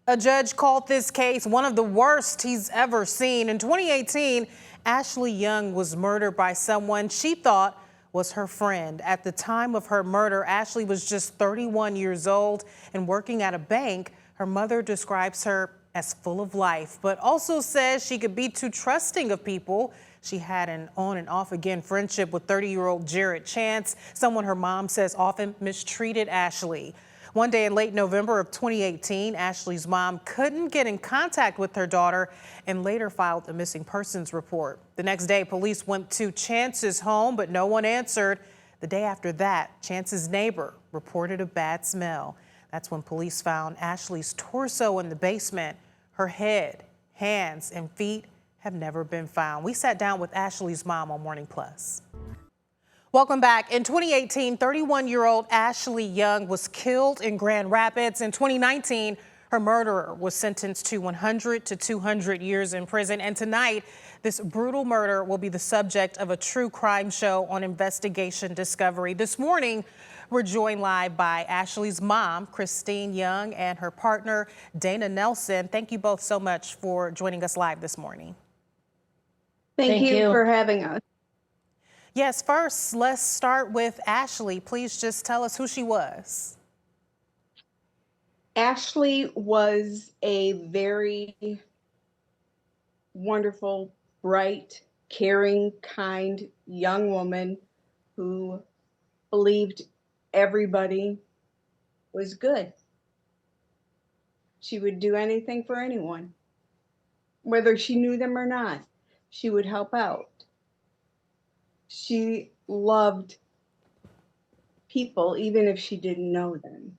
A judge called this case one of the worst he's ever seen. In 2018, Ashley Young was murdered by someone she thought was her friend. At the time of her murder, Ashley was just 31 years old and working at a bank. Her mother describes her as full of life, but also says she could be too trusting of people. She had an on and off again friendship with 30-year-old Jared Chance, someone her mom says often mistreated Ashley. One day in late November of 2018, Ashley's mom couldn't get in contact with her daughter and later filed a missing persons report. The next day, police went to Chance's home, but no one answered. The day after that, Chance's neighbor reported a bad smell. That's when police found Ashley's torso in the basement. Her head, hands, and feet have never been found. We sat down with Ashley's mom on Morning Plus. Welcome back. In 2018, 31-year-old Ashley Young was killed in Grand Rapids. In 2019, her murderer was sentenced to 100 to 200 years in prison. And tonight, this brutal murder will be the subject of a true crime show on Investigation Discovery. This morning, we're joined live by Ashley's mom, Christine Young, and her partner, Dana Nelson. Thank you both so much for joining us live this morning. Thank you for having us. Yes, first, let's start with Ashley. Please just tell us who she was. Ashley was a very wonderful, bright, caring, kind young woman who believed everybody was good. She would do anything for anyone. Whether she knew them or not, she would help out. She loved people, even if she didn't know them.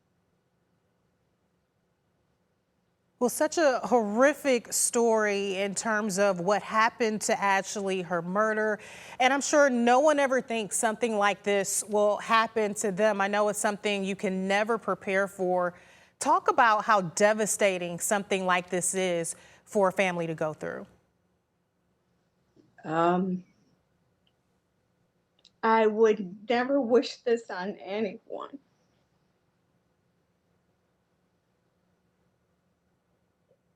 Well, such a horrific story in terms of what happened to Ashley, her murder. And I'm sure no one ever thinks something like this will happen to them. I know it's something you can never prepare for. Talk about how devastating something like this is for a family to go through. I would never wish this on anyone.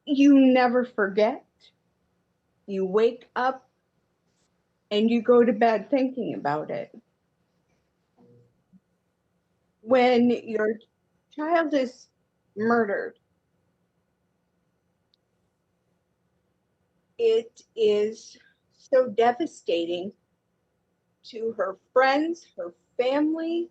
You never forget. You wake up and you go to bed thinking about it. When your child is murdered, it is so devastating to her friends, her family.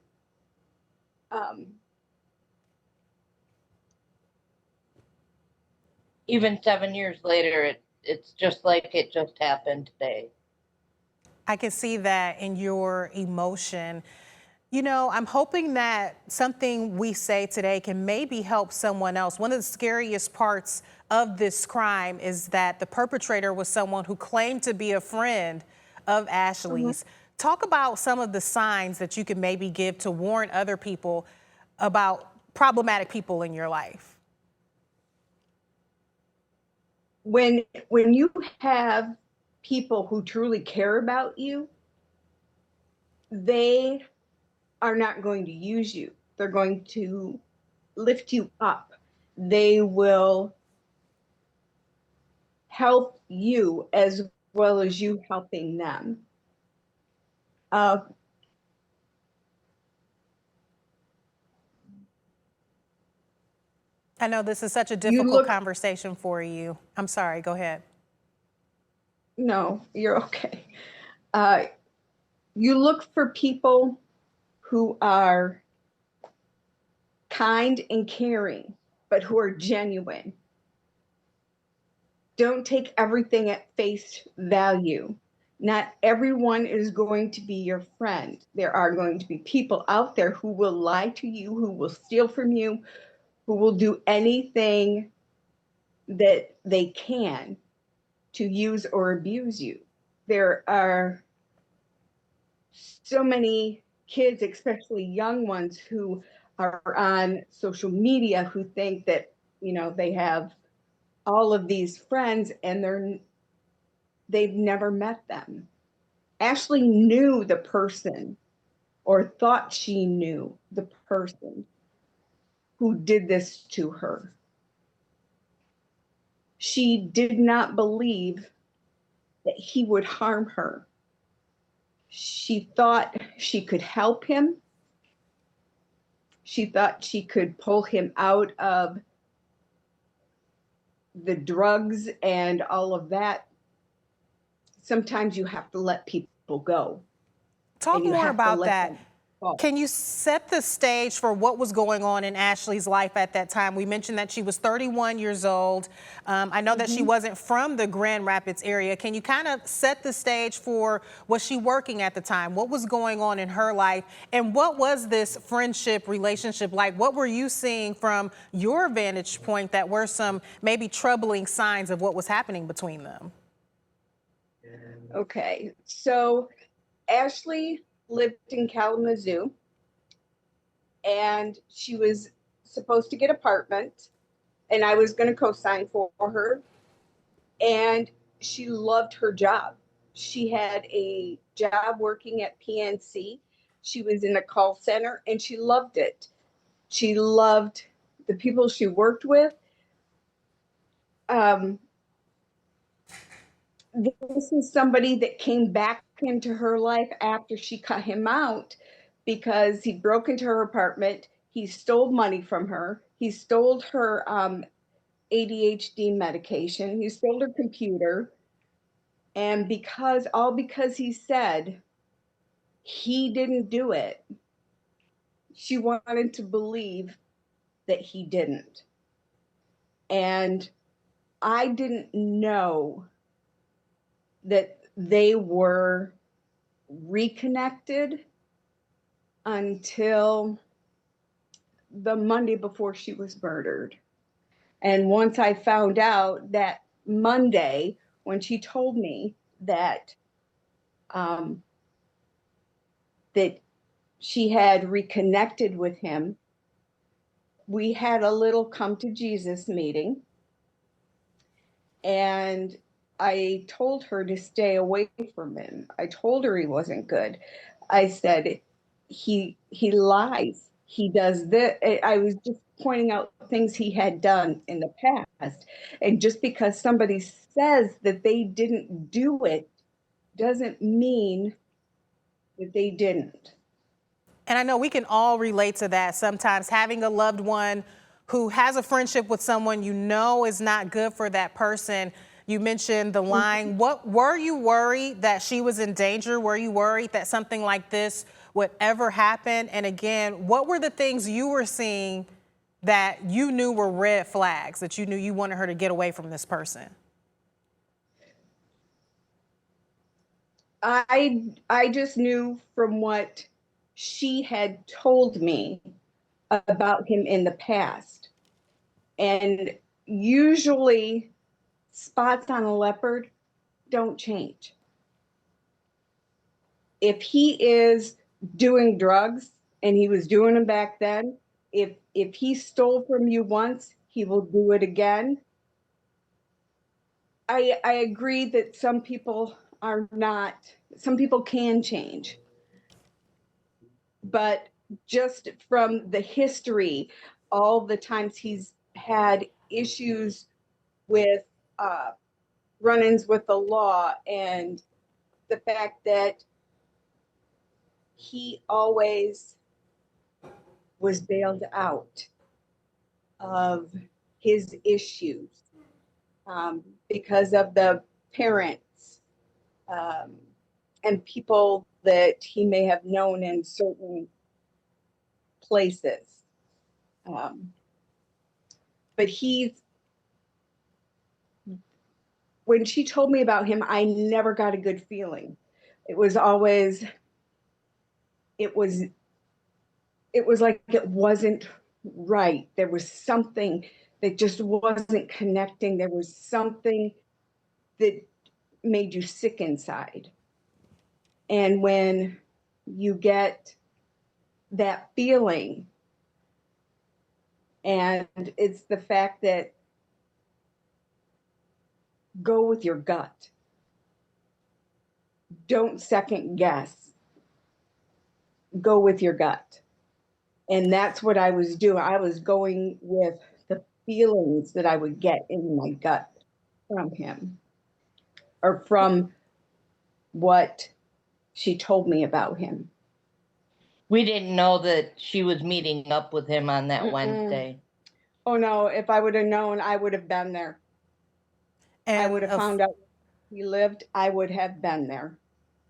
Even 7 years later, it's just like it just happened today. I can see that in your emotion. You know, I'm hoping that something we say today can maybe help someone else. One of the scariest parts of this crime is that the perpetrator was someone who claimed to be a friend of Ashley's. Talk about some of the signs that you can maybe give to warn other people about problematic people in your life. When you have people who truly care about you, they are not going to use you. They're going to lift you up. They will help you as well as you helping them. I know this is such a difficult conversation for you. I'm sorry, go ahead. No, you're okay. You look for people who are kind and caring, but who are genuine. Don't take everything at face value. Not everyone is going to be your friend. There are going to be people out there who will lie to you, who will steal from you, who will do anything that they can to use or abuse you. There are so many kids, especially young ones, who are on social media who think that, you know, they have all of these friends and they've never met them. Ashley knew the person, or thought she knew the person who did this to her. She did not believe that he would harm her. She thought she could help him. She thought she could pull him out of the drugs and all of that. Sometimes you have to let people go. Talk And you more have to about let that. them go. Can you set the stage for what was going on in Ashley's life at that time? We mentioned that she was 31 years old. I know that she wasn't from the Grand Rapids area. Can you kind of set the stage for, was she working at the time? What was going on in her life? And what was this friendship relationship like? What were you seeing from your vantage point that were some maybe troubling signs of what was happening between them? Okay, so Ashley lived in Kalamazoo, and she was supposed to get an apartment, and I was going to co-sign for her. And she loved her job. She had a job working at PNC. She was in a call center, and she loved it. She loved the people she worked with. Um, this is somebody that came back into her life after she cut him out because he broke into her apartment. He stole money from her. He stole her ADHD medication. He stole her computer. And because he said he didn't do it, she wanted to believe that he didn't. And I didn't know that they were reconnected until the Monday before she was murdered. And once I found out that Monday, when she told me that that she had reconnected with him, we had a little come to Jesus meeting, and I told her to stay away from him. I told her he wasn't good. I said, he lies. He does this. I was just pointing out things he had done in the past. And just because somebody says that they didn't do it doesn't mean that they didn't. And I know we can all relate to that sometimes, having a loved one who has a friendship with someone you know is not good for that person. You mentioned the lying. What were you worried that she was in danger? Were you worried that something like this would ever happen? And again, what were the things you were seeing that you knew were red flags, that you knew you wanted her to get away from this person? I just knew from what she had told me about him in the past. And usually spots on a leopard don't change. If he is doing drugs, and he was doing them back then, if he stole from you once, he will do it again. I agree that some people can change. But just from the history, all the times he's had issues with run-ins with the law, and the fact that he always was bailed out of his issues because of the parents and people that he may have known in certain places. But when she told me about him, I never got a good feeling. It was always, it was like it wasn't right. There was something that just wasn't connecting. There was something that made you sick inside. And when you get that feeling, and it's the fact that go with your gut. Don't second guess. Go with your gut. And that's what I was doing. I was going with the feelings that I would get in my gut. from him or from what she told me about him. We didn't know that she was meeting up with him on that Mm-mm. Wednesday. Oh no, if I would have known, I would have been there. I would have found out where he lived. I would have been there.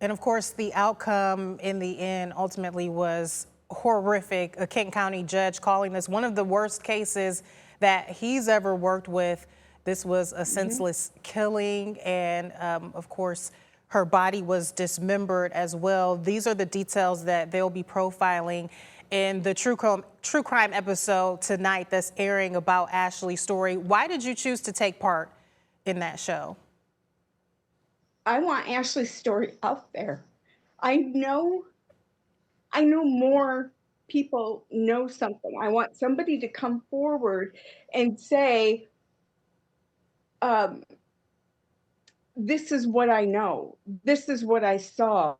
And of course, the outcome in the end ultimately was horrific. A Kent County judge calling this one of the worst cases that he's ever worked with. This was a senseless killing, and of course, her body was dismembered as well. These are the details that they'll be profiling in the true crime episode tonight that's airing about Ashley's story. Why did you choose to take part in that show? I want Ashley's story out there. I know more people know something. I want somebody to come forward and say, this is what I know. This is what I saw.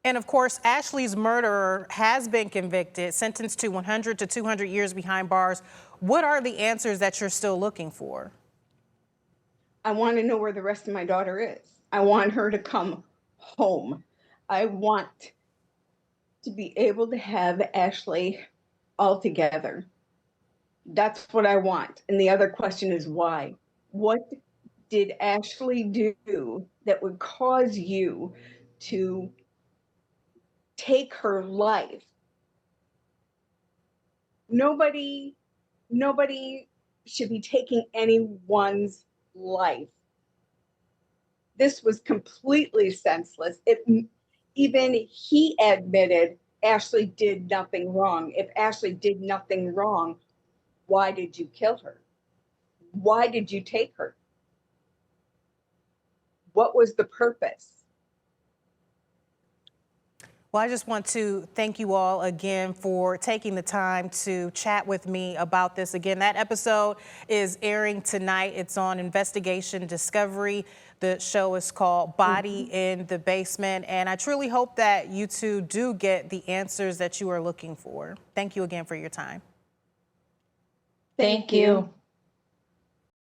And of course, Ashley's murderer has been convicted, sentenced to 100 to 200 years behind bars. What are the answers that you're still looking for? I want to know where the rest of my daughter is. I want her to come home. I want to be able to have Ashley all together. That's what I want. And the other question is why? What did Ashley do that would cause you to take her life? Nobody should be taking anyone's life. This was completely senseless. Even he admitted Ashley did nothing wrong. If Ashley did nothing wrong, why did you kill her? Why did you take her? What was the purpose? Well, I just want to thank you all again for taking the time to chat with me about this. Again, that episode is airing tonight. It's on Investigation Discovery. The show is called Body in the Basement. And I truly hope that you two do get the answers that you are looking for. Thank you again for your time. Thank you.